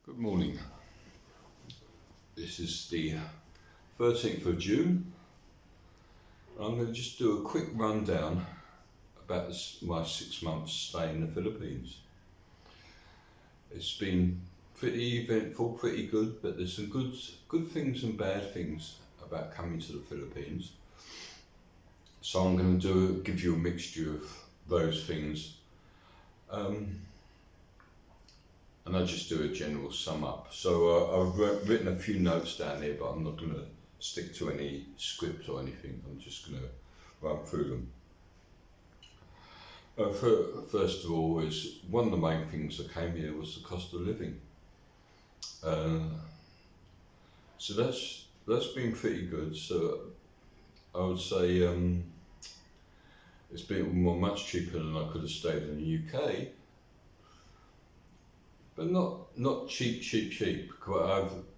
Good morning. This is the 13th of June. I'm going to just do a quick rundown about my 6 months stay in the Philippines. It's been pretty eventful, pretty good, but there's some good things and bad things about coming to the Philippines. So I'm going to give you a mixture of those things. And I'll just do a general sum up. So I've written a few notes down here, but I'm not going to stick to any script or anything. I'm just going to run through them. First of all, is one of the main things that came here was the cost of living. So that's been pretty good. So I would say it's been much cheaper than I could have stayed in the UK. But not cheap.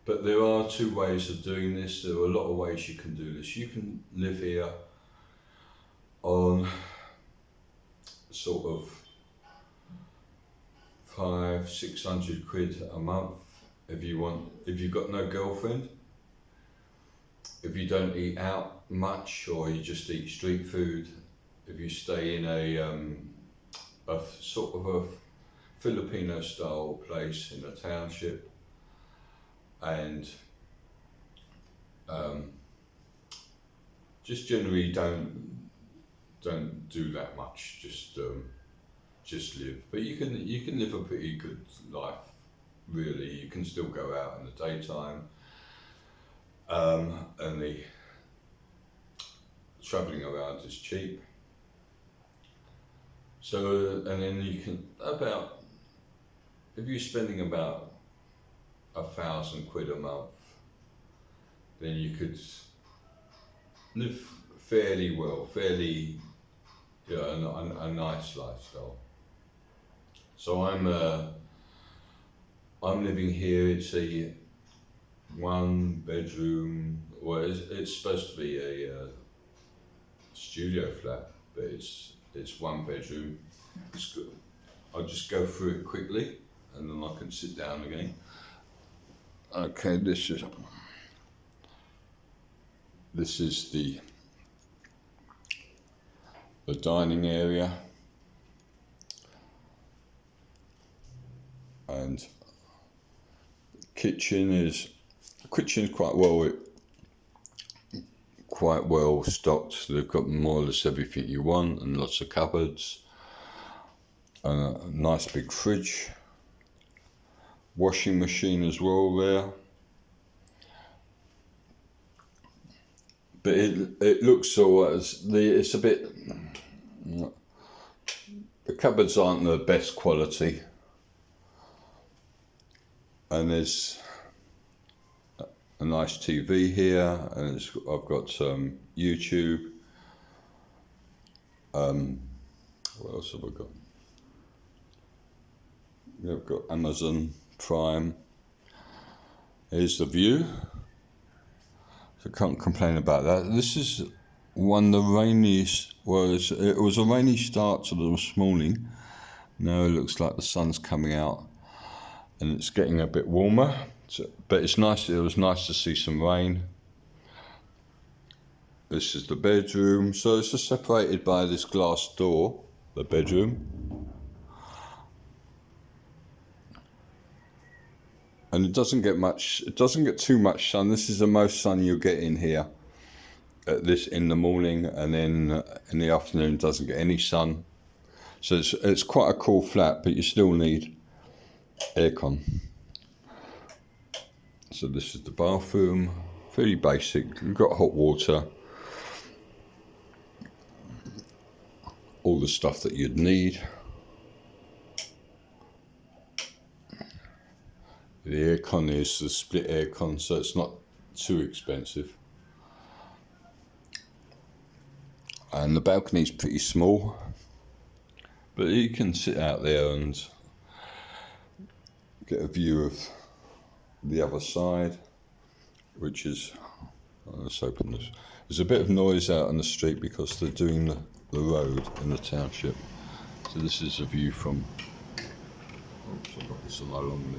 But there are two ways of doing this. There are a lot of ways you can do this. You can live here on sort of 500-600 quid a month if you want. If you've got no girlfriend, if you don't eat out much or you just eat street food, if you stay in a sort of a Filipino style place in a township, and just generally don't do that much, just live. But you can live a pretty good life, really. You can still go out in the daytime, and the travelling around is cheap. So, and then you can if you're spending about 1,000 quid a month, then you could live fairly well, a nice lifestyle. So I'm living here. It's a 1-bedroom. Well, it's supposed to be a studio flat, but it's 1 bedroom. It's good. I'll just go through it quickly, and then I can sit down again. Okay, this is the dining area, and the kitchen is quite well stocked. They've got more or less everything you want, and lots of cupboards, and a nice big fridge, washing machine as well there. But it looks so it's a bit. The cupboards aren't the best quality, and there's a nice TV here, and I've got YouTube. What else have I got? I've got Amazon Prime. Here's the view. So can't complain about that. This is one of the rainiest. Well, it was a rainy start to this morning. Now it looks like the sun's coming out, and it's getting a bit warmer. But it's nice. It was nice to see some rain. This is the bedroom. So it's just separated by this glass door. The bedroom. And it doesn't get too much sun. This is the most sun you'll get in here in the morning, and then in the afternoon doesn't get any sun. So it's quite a cool flat, but you still need aircon. So this is the bathroom, fairly basic. You've got hot water, all the stuff that you'd need. The aircon is the split aircon, so it's not too expensive. And the balcony is pretty small, but you can sit out there and get a view of the other side, which is, let's open this. There's a bit of noise out on the street because they're doing the road in the township. So this is a view from, I've got this along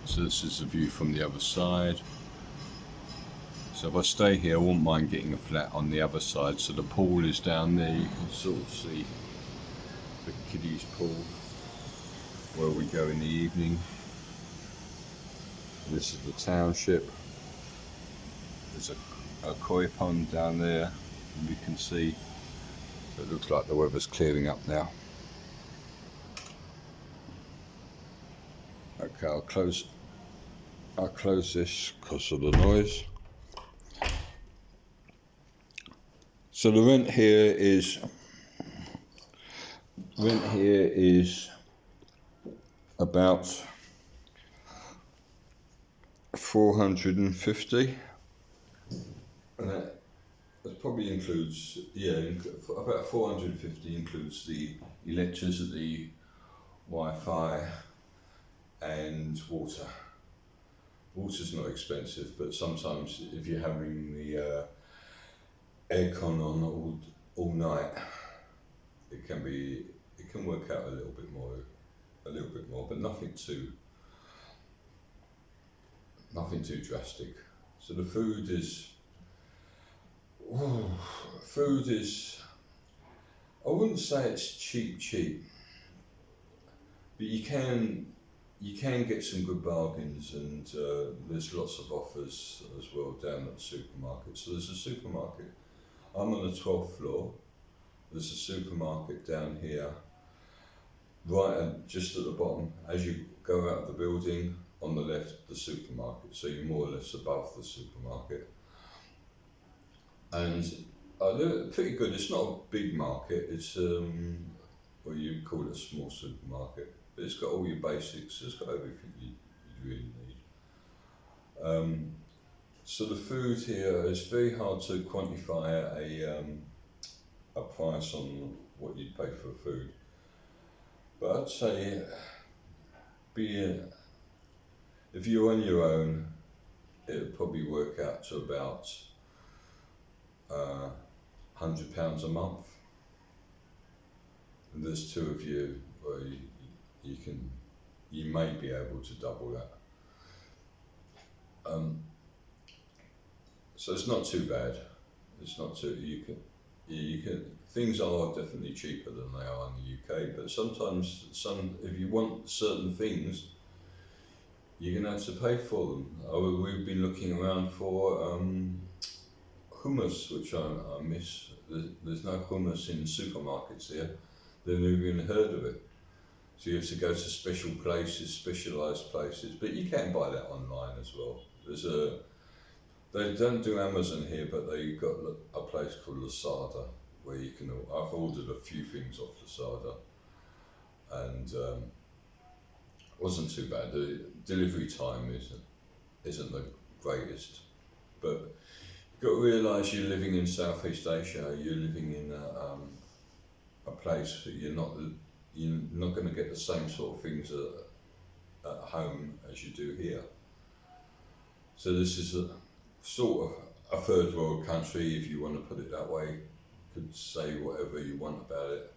So this is the view from the other side. So if I stay here, I wouldn't mind getting a flat on the other side. So the pool is down there, you can sort of see the kiddies pool where we go in the evening. And this is the township. There's a koi pond down there, and we can see. So it looks like the weather's clearing up now. Okay, I'll close this because of the noise. So the rent here is about 450, and that probably includes, about 450 includes the electricity, Wi-Fi and water. Water's not expensive, but sometimes if you're having the aircon on all night, it can work out a little bit more, but nothing too drastic. So the food is, I wouldn't say it's cheap, but you can get some good bargains, and there's lots of offers as well down at the supermarket. So there's a supermarket. I'm on the 12th floor. There's a supermarket down here, just at the bottom. As you go out of the building, on the left, the supermarket. So you're more or less above the supermarket. And they're pretty good. It's not a big market. It's well, you call it a small supermarket, but it's got all your basics. It's got everything you really need. So the food here is very hard to quantify a price on what you'd pay for food, but I'd say if you're on your own, it would probably work out to about £100 a month. And there's two of you, well, you may be able to double that. So it's not too bad. It's not too, you can, things are definitely cheaper than they are in the UK, but sometimes if you want certain things, you're going to have to pay for them. We've been looking around for hummus, which I miss. There's no hummus in supermarkets here. They've never even heard of it. So you have to go to special places, specialised places, but you can buy that online as well. They don't do Amazon here, but they've got a place called Lasada where you can. I've ordered a few things off Lasada, and wasn't too bad. The delivery time isn't the greatest, but you've got to realise you're living in Southeast Asia. You're living in a place that you're not going to get the same sort of things at home as you do here. So this is a sort of a third world country, if you want to put it that way. You could say whatever you want about it.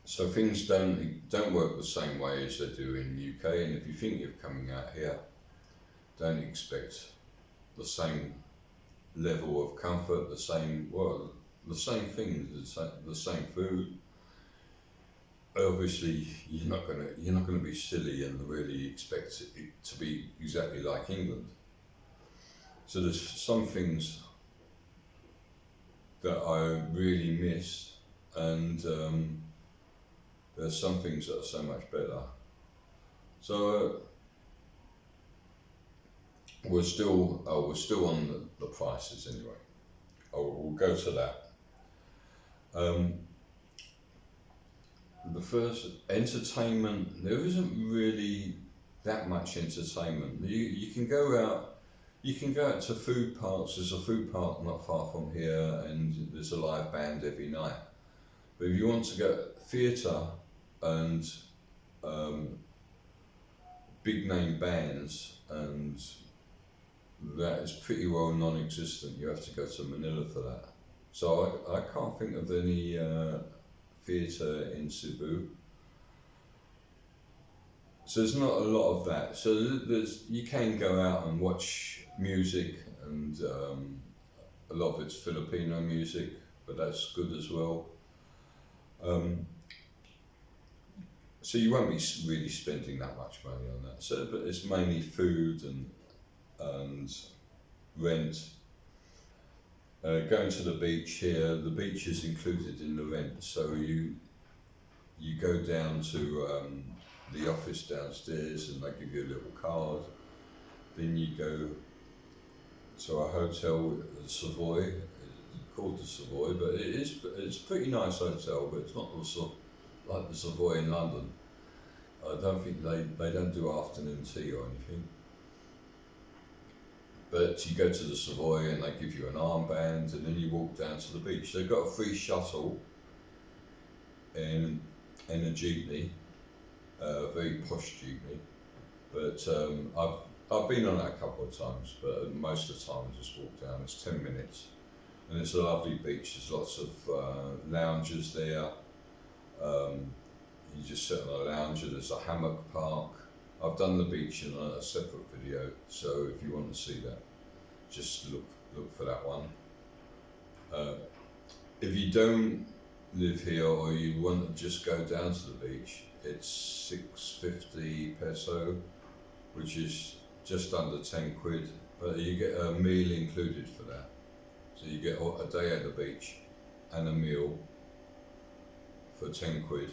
So things don't work the same way as they do in the UK, and if you think you're coming out here, don't expect the same level of comfort, the same things, the same food. Obviously, you're not gonna be silly and really expect it to be exactly like England. So there's some things that I really miss, and there's some things that are so much better. So we're still on the prices anyway. We'll go to that. The first, entertainment, there isn't really that much entertainment. You can go out to food parks. There's a food park not far from here, and there's a live band every night. But if you want to go theatre and big name bands, and that is pretty well non-existent. You have to go to Manila for that. So I can't think of any theatre in Cebu. So there's not a lot of that. So you can go out and watch music, and a lot of it's Filipino music, but that's good as well. Um, so you won't be really spending that much money on that. So, but it's mainly food and rent. Going to the beach here, the beach is included in the rent. So you go down to the office downstairs, and they give you a little card. Then you go to a hotel, the Savoy. It's called the Savoy, but it's a pretty nice hotel, but it's not also like the Savoy in London. I don't think they don't do afternoon tea or anything. But you go to the Savoy and they give you an armband, and then you walk down to the beach. They've got a free shuttle in a jeepney, a very posh jeepney. But I've been on that a couple of times, but most of the time I just walk down. It's 10 minutes, and it's a lovely beach. There's lots of lounges there. You just sit on a lounger. There's a hammock park. I've done the beach in a separate video, so if you want to see that, just look for that one. If you don't live here or you want to just go down to the beach, it's 650 peso, which is just under 10 quid, but you get a meal included for that. So you get a day at the beach and a meal for 10 quid.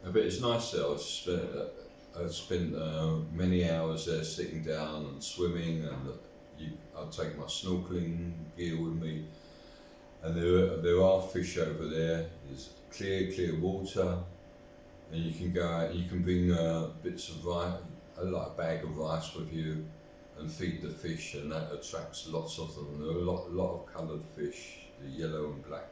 But it's nice there. I've spent many hours there sitting down and swimming, and I'll take my snorkeling gear with me. And there are fish over there. There's clear water, and you can go out. You can bring bits of rice, like a bag of rice with you, and feed the fish, and that attracts lots of them. There are a lot of coloured fish, the yellow and black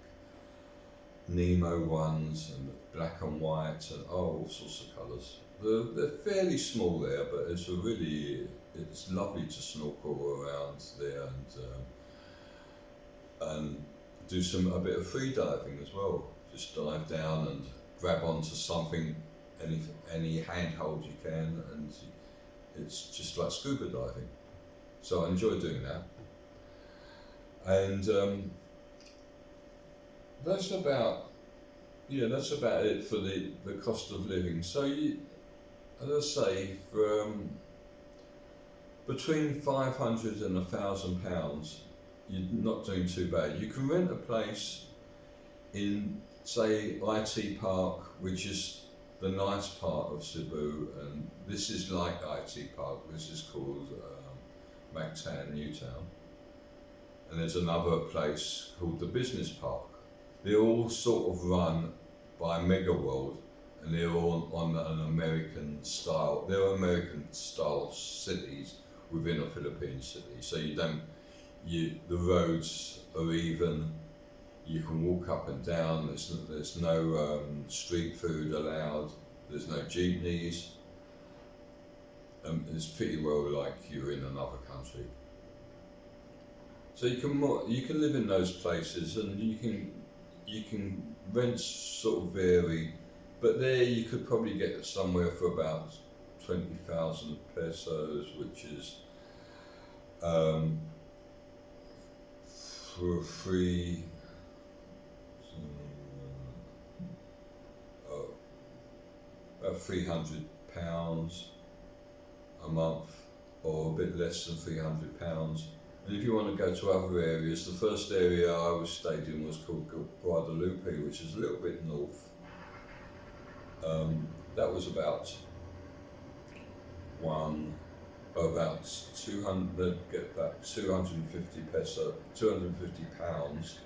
Nemo ones, and black and white, and all sorts of colours. They're fairly small there, but it's lovely to snorkel around there and do a bit of free diving as well. Just dive down and grab onto something, any handhold you can, and it's just like scuba diving. So I enjoy doing that. And that's about it for the cost of living. So as I say, from between 500 and £1,000, you're not doing too bad. You can rent a place in, say, IT Park, which is the nice part of Cebu, and this is like IT Park. This is called Mactan, Newtown, and there's another place called the Business Park. They're all sort of run by Mega World, and they're all on an American style. They're American style cities within a Philippine city. So the roads are even. You can walk up and down. There's no street food allowed. There's no jeepneys. It's pretty well like you're in another country. So you can live in those places, and you can rents sort of vary, but there you could probably get somewhere for about 20,000 pesos, which is for free. About £300 a month, or a bit less than £300. And if you want to go to other areas, the first area I stayed in was called Guadalupe, which is a little bit north. That was about 250 £250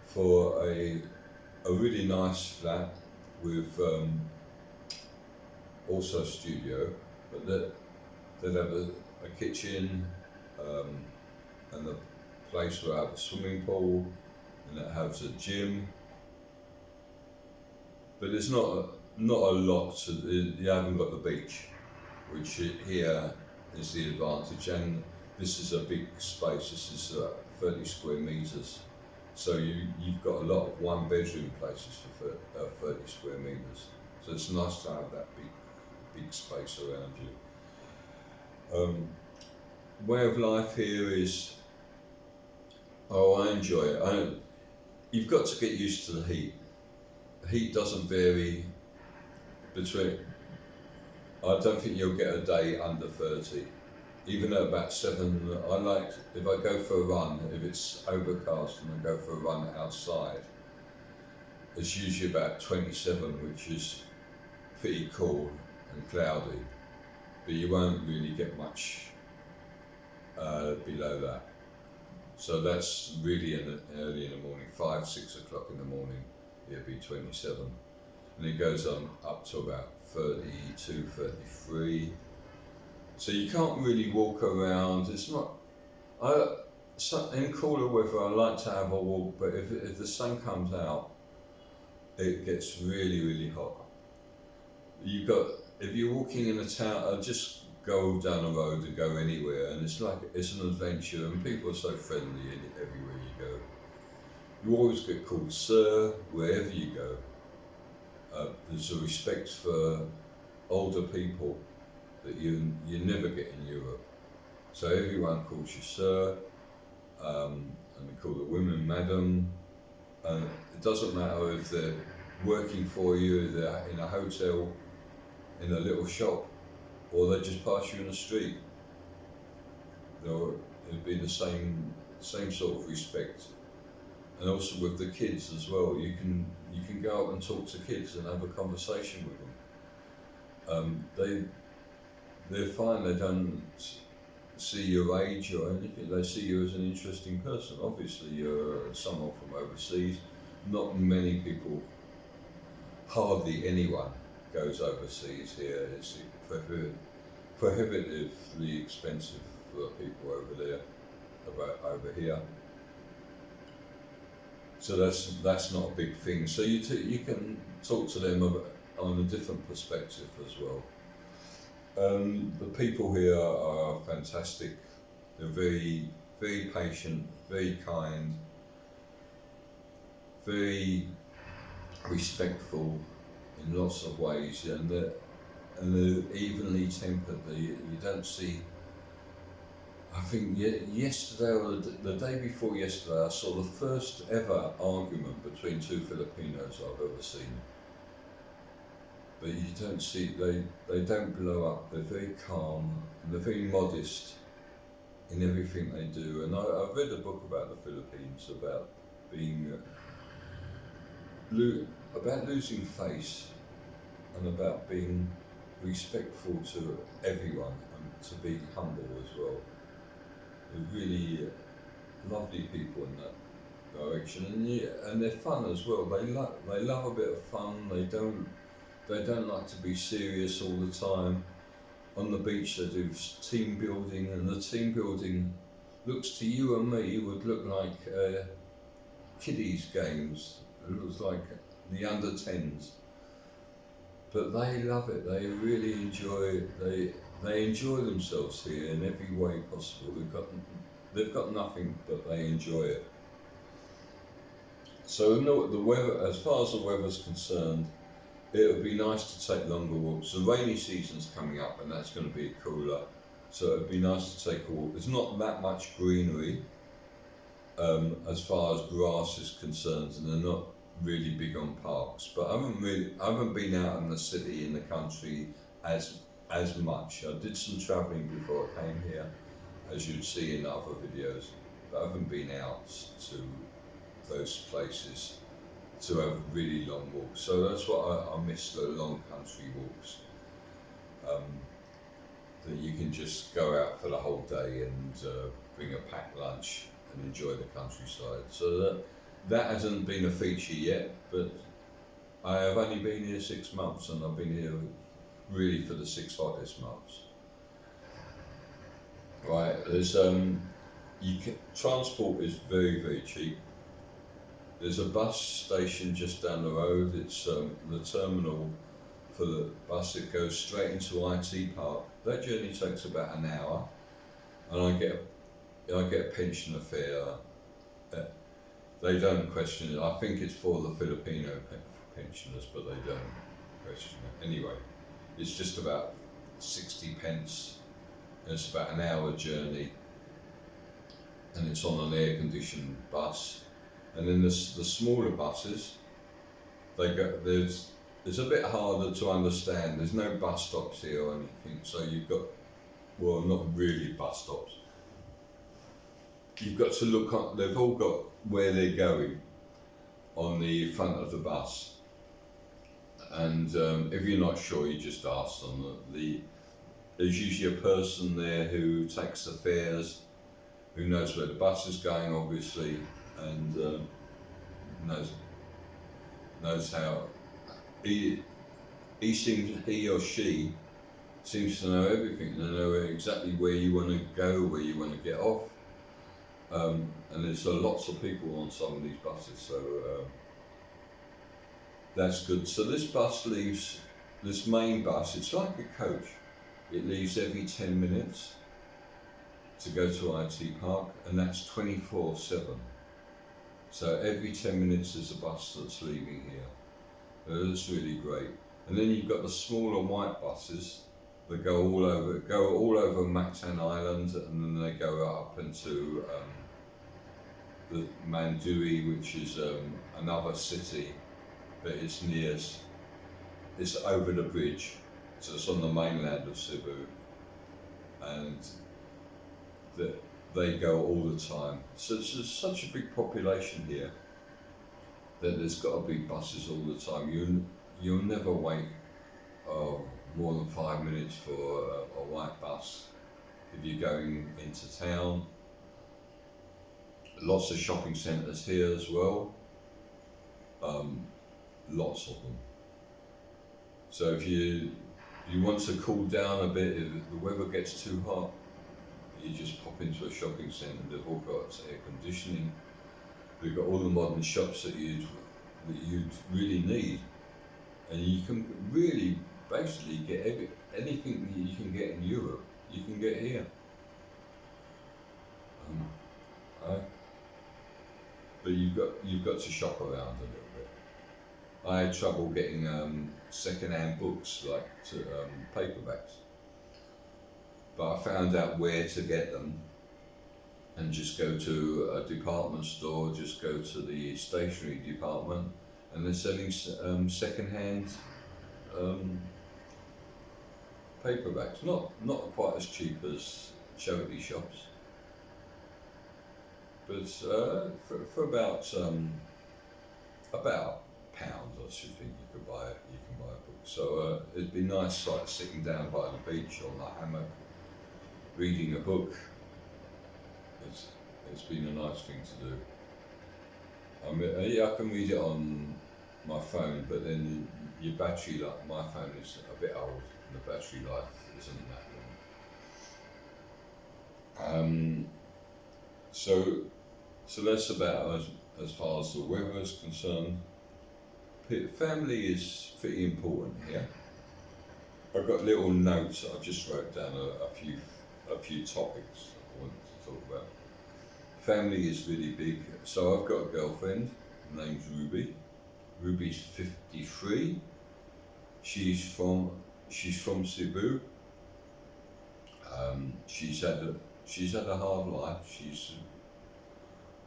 for a really nice flat with also a studio, but they'd have a kitchen, and the place will have a swimming pool, and it has a gym. But there's not a lot you haven't got the beach, which here is the advantage, and this is a big space. This is 30 square meters, So you've got a lot of one bedroom places for 30 square metres. So it's nice to have that big space around you. Way of life here is, oh, I enjoy it. You've got to get used to the heat. The heat doesn't vary between, I don't think you'll get a day under 30. Even at about 7, I like, if I go for a run, if it's overcast and I go for a run outside, it's usually about 27, which is pretty cool and cloudy, but you won't really get much below that. So that's really early in the morning, 5, 6 o'clock in the morning, it'll be 27. And it goes on up to about 32, 33. So you can't really walk around. It's not, in cooler weather I like to have a walk, but if the sun comes out, it gets really, really hot. If you're walking in a town, just go down the road and go anywhere, and it's an adventure, and people are so friendly everywhere you go. You always get called sir wherever you go. There's a respect for older people that you never get in Europe. So everyone calls you sir, and they call the women madam. It doesn't matter if they're working for you, if they're in a hotel, in a little shop, or they just pass you in the street. It'll be the same sort of respect. And also with the kids as well, you can go up and talk to kids and have a conversation with them. They're fine. They don't see your age or anything. They see you as an interesting person. Obviously, you're someone from overseas. Not many people, hardly anyone, goes overseas here. It's prohibitively expensive for people over there, over here. So that's not a big thing. So you can talk to them on a different perspective as well. The people here are fantastic. They're very, very patient, very kind, very respectful in lots of ways, and they're evenly tempered. You don't see. I think yesterday or the day before yesterday, I saw the first ever argument between two Filipinos I've ever seen. But you don't see, they don't blow up. They're very calm and they're very modest in everything they do. And I've read a book about the Philippines about losing face and about being respectful to everyone and to be humble as well. They're really lovely people in that direction, and they're fun as well. They love a bit of fun. They don't like to be serious all the time. On the beach they do team building, and the team building looks to you and me would look like kiddies games. It looks like the under 10s. But they love it. They really enjoy it. They enjoy themselves here in every way possible. They've got nothing, but they enjoy it. So the weather, as far as the weather's concerned, it would be nice to take longer walks. The rainy season's coming up, and that's going to be cooler. So it'd be nice to take a walk. There's not that much greenery as far as grass is concerned, and they're not really big on parks. But I haven't been out in the city, in the country as much. I did some travelling before I came here, as you'd see in other videos, but I haven't been out to those places to have really long walks. So that's what I miss, the long country walks. That you can just go out for the whole day and bring a packed lunch and enjoy the countryside. So that hasn't been a feature yet, but I have only been here 6 months, and I've been here really for the 6 hottest months. Right, there's transport is very, very cheap. There's a bus station just down the road. It's the terminal for the bus. It goes straight into IT Park. That journey takes about an hour, and I get a pensioner fare. They don't question it. I think it's for the Filipino pensioners, but they don't question it. Anyway, it's just about 60 pence. And it's about an hour journey, and it's on an air-conditioned bus. And then the smaller buses, they go. It's a bit harder to understand. There's no bus stops here or anything, so you've got, well, not really bus stops. You've got to look up. They've all got where they're going on the front of the bus, and if you're not sure, you just ask them. There's usually a person there who takes the fares, who knows where the bus is going, obviously, and knows how. He or she seems to know everything. They know exactly where you want to go, where you want to get off. And there's lots of people on some of these buses, so that's good. So this bus leaves, this main bus, it's like a coach. It leaves every 10 minutes to go to IT Park, and that's 24/7. So every 10 minutes there's a bus that's leaving here. That's really great. And then you've got the smaller white buses that go all over Mactan Island, and then they go up into the Mandui, which is another city, but it's over the bridge, so it's on the mainland of Cebu, and they go all the time. So it's just such a big population here that there's got to be buses all the time. You'll never wait more than 5 minutes for a white bus if you're going into town. Lots of shopping centres here as well. Lots of them. So if you want to cool down a bit, if the weather gets too hot, you just pop into a shopping centre. They've all got air conditioning. They've got all the modern shops that you'd really need, and you can really basically get anything that you can get in Europe, you can get here. But you've got to shop around a little bit. I had trouble getting second-hand books, like paperbacks, but I found out where to get them, and just go to a department store, just go to the stationery department, and they're selling second-hand paperbacks. Not quite as cheap as charity shops, but for about £1, I should think you can buy a book. So it'd be nice, like sitting down by the beach on the hammock, reading a book. It's been a nice thing to do. I mean, yeah, I can read it on my phone, but then your battery life, my phone is a bit old, and the battery life isn't that long. So that's about as far as the weather is concerned. Family is pretty important here. I've got little notes. I just wrote down a few topics I wanted to talk about. Family is really big. So I've got a girlfriend. Her name's Ruby. Ruby's 53. She's from Cebu. She's had a hard life. She's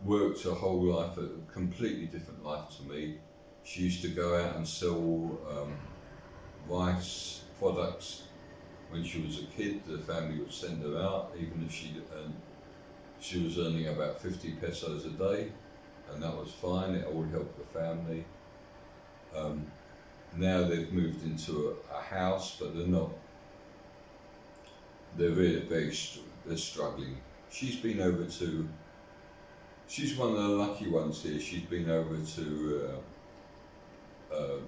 worked her whole life, a completely different life to me. She used to go out and sell rice products. When she was a kid, the family would send her out, even if she was earning about 50 pesos a day, and that was fine. It all helped the family. Now they've moved into a house, but they're not. They're they're struggling. She's been over to. She's one of the lucky ones here. She's been over to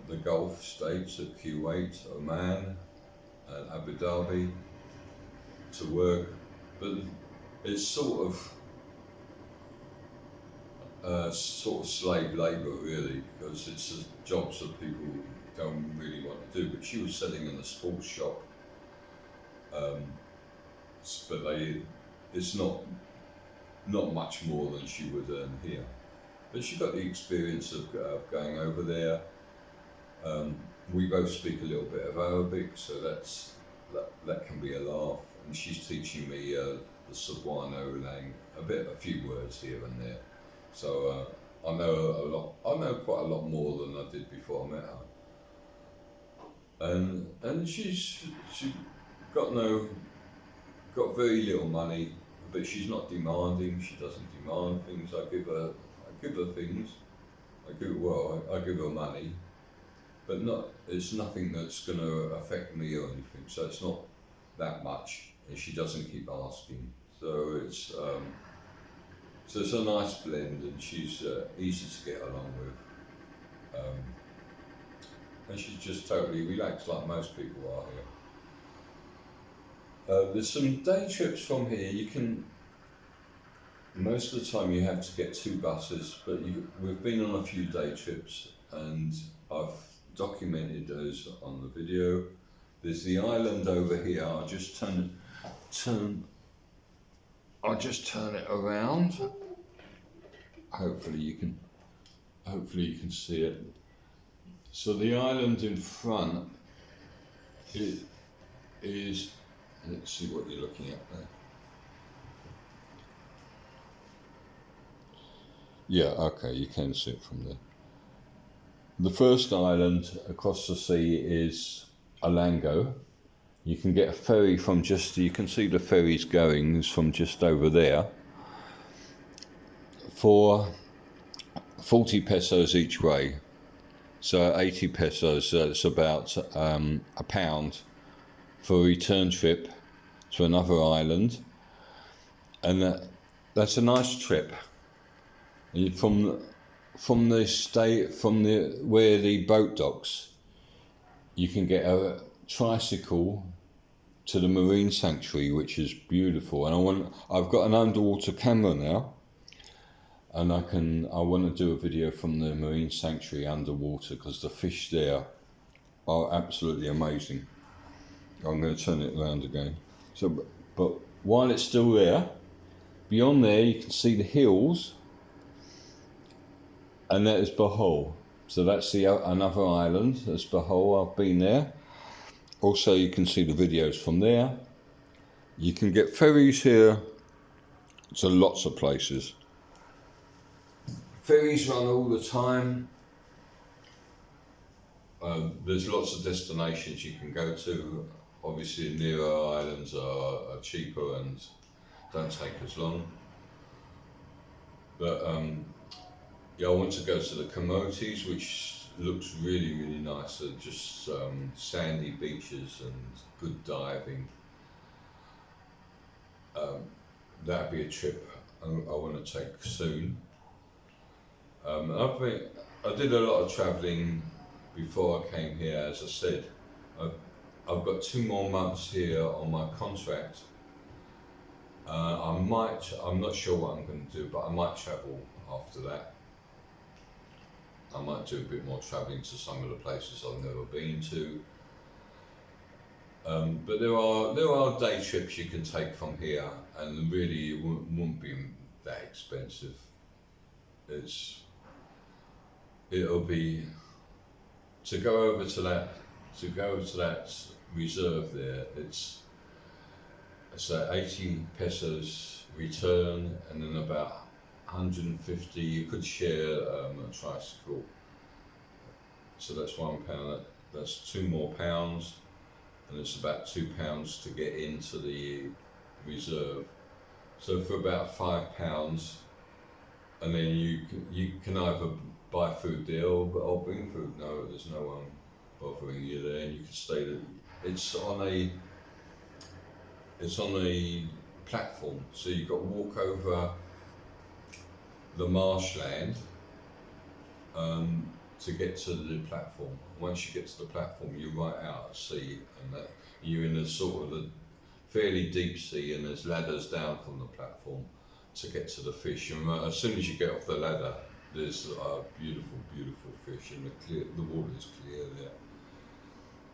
the Gulf states at Kuwait, Oman, and Abu Dhabi to work, but it's sort of slave labour really, because it's jobs that people don't really want to do. But she was selling in a sports shop, but it's not much more than she would earn here. but she got the experience of going over there. We both speak a little bit of Arabic, so that can be a laugh. And she's teaching me the Cebuano language, a few words here and there. So I know a lot. I know quite a lot more than I did before I met her. And she got very little money, but she's not demanding. She doesn't demand things. I give her things. I give her money, but it's nothing that's going to affect me or anything. So it's not that much, and she doesn't keep asking. So it's a nice blend, and she's easy to get along with. And she's just totally relaxed, like most people are here. There's some day trips from here. Most of the time you have to get 2 buses, but we've been on a few day trips, and I've documented those on the video. There's the island over here. I'll just turn it around. Hopefully you can see it. So the island in front is, let's see what you're looking at there. Yeah, okay, you can see it from there. The first island across the sea is Alango. You can get a ferry you can see the ferries going from just over there for 40 pesos each way. So 80 pesos, that's about £1 for a return trip to another island. And that's a nice trip. And from where the boat docks, you can get a tricycle to the marine sanctuary, which is beautiful. And I've got an underwater camera now, and I want to do a video from the marine sanctuary underwater, because the fish there are absolutely amazing. I'm going to turn it around again. So, but while it's still there, beyond there you can see the hills, and that is Bohol. So that's another island. That's Bohol. I've been there. Also, you can see the videos from there. You can get ferries here to lots of places. Ferries run all the time. There's lots of destinations you can go to. Obviously, nearer islands are cheaper and don't take as long. But yeah, I want to go to the Camotes, which looks really, really nice. They're just sandy beaches and good diving. That'd be a trip I want to take soon. I did a lot of travelling before I came here. As I said, I've got 2 more months here on my contract. I'm not sure what I'm going to do, but I might travel after that. I might do a bit more travelling to some of the places I've never been to. But there are day trips you can take from here, and really it won't be that expensive. It'll be to go over to that reserve there. It's 80 pesos return, and then about 150. You could share a tricycle. So that's £1. That's £2 more, and it's about £2 to get into the reserve. So for about £5, and then you can either buy food there or bring food. No, there's no one bothering you there, and you can stay there. It's on a platform, so you've got to walk over the marshland to get to the platform. Once you get to the platform, you're right out at sea, and you're in a sort of a fairly deep sea, and there's ladders down from the platform to get to the fish. And as soon as you get off the ladder, there's beautiful, beautiful fish, and the water is clear there.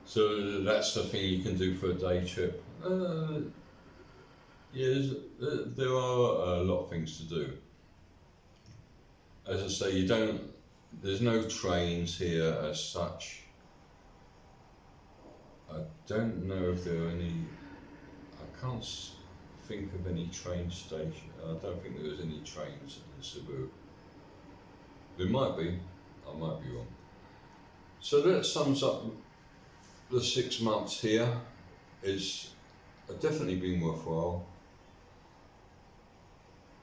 So that's the thing you can do for a day trip. Yeah, there are a lot of things to do. as I say, there's no trains here as such. I don't know if there are any, I can't think of any train station. I don't think there's any trains in Cebu. There might be, I might be wrong. So that sums up the 6 months here. It's definitely been worthwhile.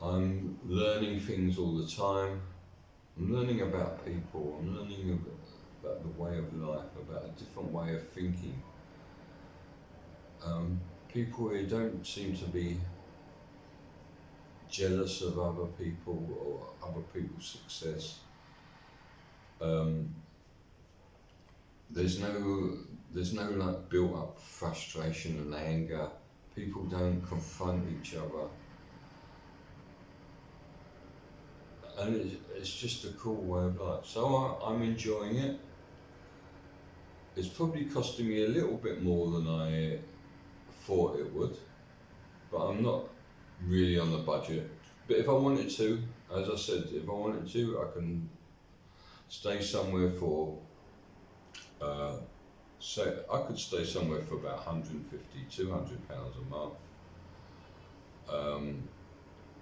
I'm learning things all the time. I'm learning about people. I'm learning about the way of life, about a different way of thinking. People here don't seem to be jealous of other people or other people's success. There's no like built up frustration and anger. People don't confront each other. And it's just a cool way of life. So I'm enjoying it. It's probably costing me a little bit more than I thought it would, but I'm not really on the budget. But if I wanted to, as I said, if I wanted to, I can stay somewhere for, I could stay somewhere for about 150, 200 pounds a month,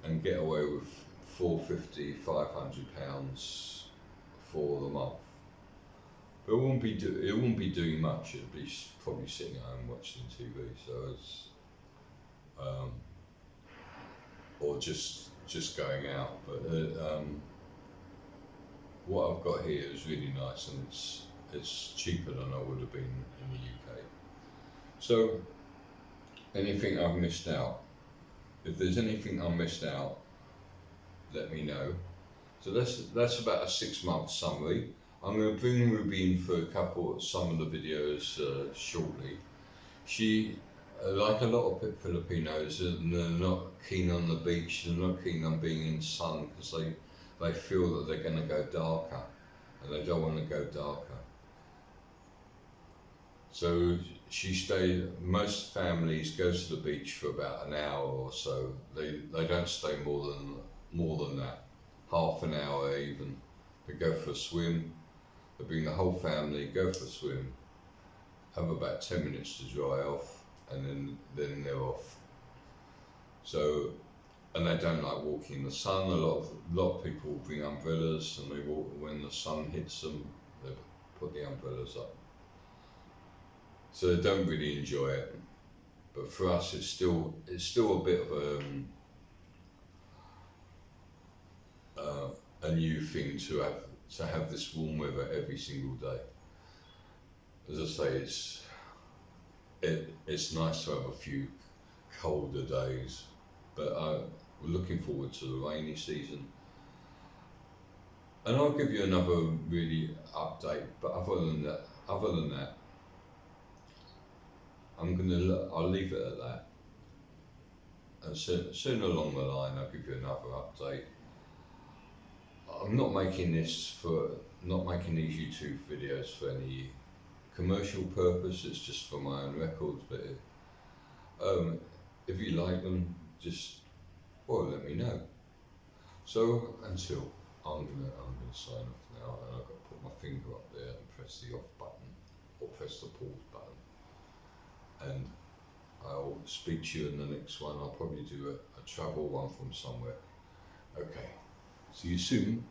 and get away with 450, 500 pounds for the month. But it won't be doing much. It'd be probably sitting at home watching TV. So it's, or just going out. But what I've got here is really nice, and it's cheaper than I would have been in the UK. So anything I've missed out? If there's anything I missed out, let me know. So that's about a 6 month summary. I'm going to bring Ruby in for some of the videos shortly. She, like a lot of Filipinos, they're not keen on the beach, they're not keen on being in sun because they feel that they're going to go darker, and they don't want to go darker. So most families go to the beach for about an hour or so. They don't stay more than that, half an hour even. They go for a swim. They bring the whole family, go for a swim, have about 10 minutes to dry off, and then they're off. So, and they don't like walking in the sun. A lot of people bring umbrellas, and they walk when the sun hits them. They put the umbrellas up. So they don't really enjoy it. But for us, it's still a bit of a new thing to have this warm weather every single day. As I say, it's nice to have a few colder days, but we're looking forward to the rainy season. And I'll give you another really update. But other than that, I'll leave it at that. And soon along the line, I'll give you another update. I'm not making these YouTube videos for any commercial purpose. It's just for my own records. But if you like them, let me know. So until I'm gonna sign off now, and I've got to put my finger up there and press the off button or press the pause button. And I'll speak to you in the next one. I'll probably do a travel one from somewhere. Okay. See you soon.